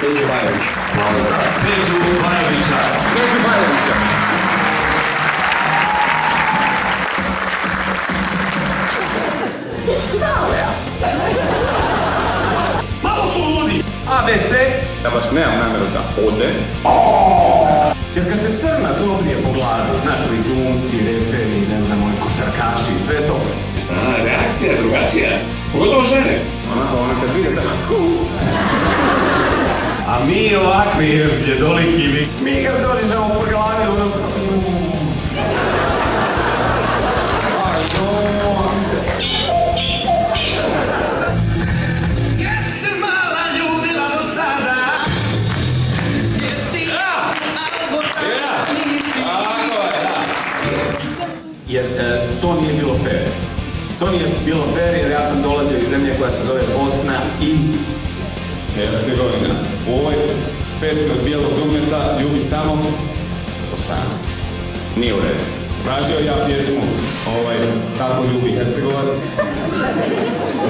Peđu Bajović. Pozdrav. Peđu Bajovića. Peđu Bajovića. Malo su ludi. ABC. Ja baš nemam namjeru da ode. Jer kad se crnac obrije po glavi, znaš li glumci, reperi, ne znam, oni košarkaši i sve to. Reakcija je drugačija. Pogotovo žene. Ona kad vide tako... A mi ovakvi bjedoliki, Mi kad se ožižamo po glavi, ono... Jer to nije bilo fair. To nije bilo fair jer ja sam dolazio iz zemlje koja se zove Bosna i Hercegovina. U ovoj pesmi od Bijelog dugmeta ljubi samo Bosanac. Nije u redu. Tražio ja pjesmu Tako ljubi Hercegovac.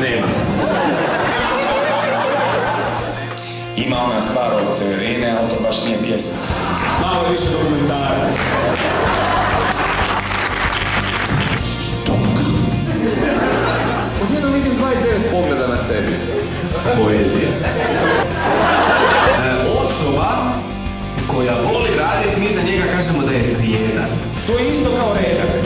Nema. Ima ona stvar od Severine, ali to baš nije pjesma. Malo više dokumentarac. Odjednom vidim 29 pogleda na sebi. Poezija. osoba koja voli raditi, mi za njega kažemo da je vrijedan. To je isto kao redak.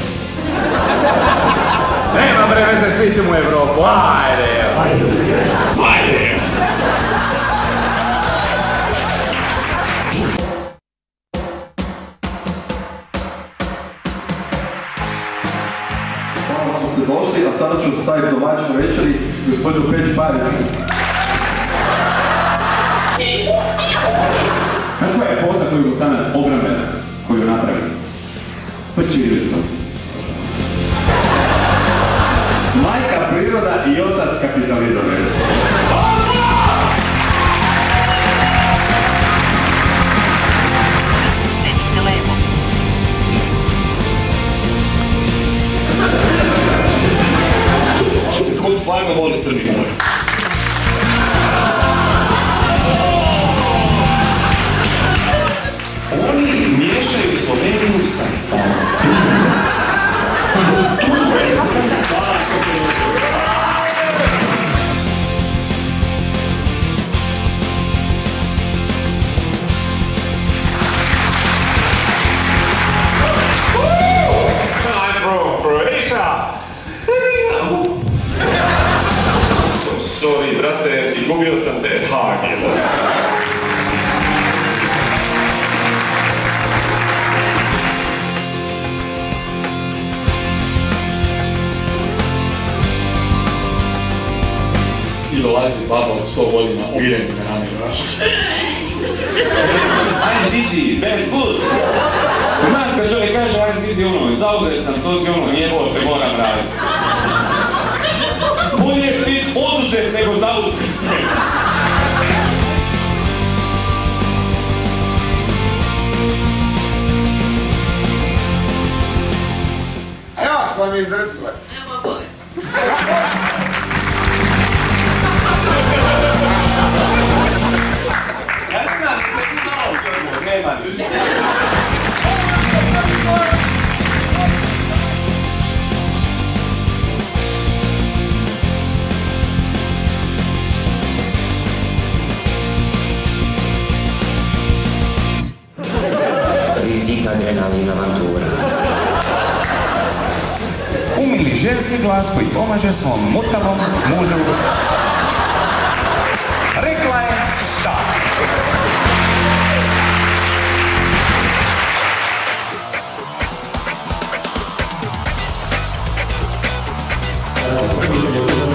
Nema bre veze, svi ćemo u Evropu. Ajde. Ajde. Hvala što ste došli, a sada ću staviti domaću večeri gospodinu Peđi Bajoviću. Znaš koja je poza koju Bosanac obrane, koju napravi? Ćirilicom. Majka priroda i otac kapitalizam. Skrenite levo. Ko stvarno voli Crni more. Oni miješaju Sloveniju sa Srbijom. Tu smo je. Hvala što ste došli. I'm from Croatia. Sorry, brate, izgubio sam te. Hag. I dolazi baba od 100 godina, uvijeni me namiju naša. I'm busy, that's good. U nas kad čovjek kaže I'm busy, ono, zauzet sam, to ti ono, jebote, moram raditi. Bolje je bit oduzet nego zauzet. Evo, što vam je izrstilo? Evo bolje. Ja ne znam, sve ti malo skoro, nema ništa. Rizik, adrenalin, avantura. Umili ženski glas koji pomaže svom mutavom mužu. Rekla je šta? Srbiji kad je dužan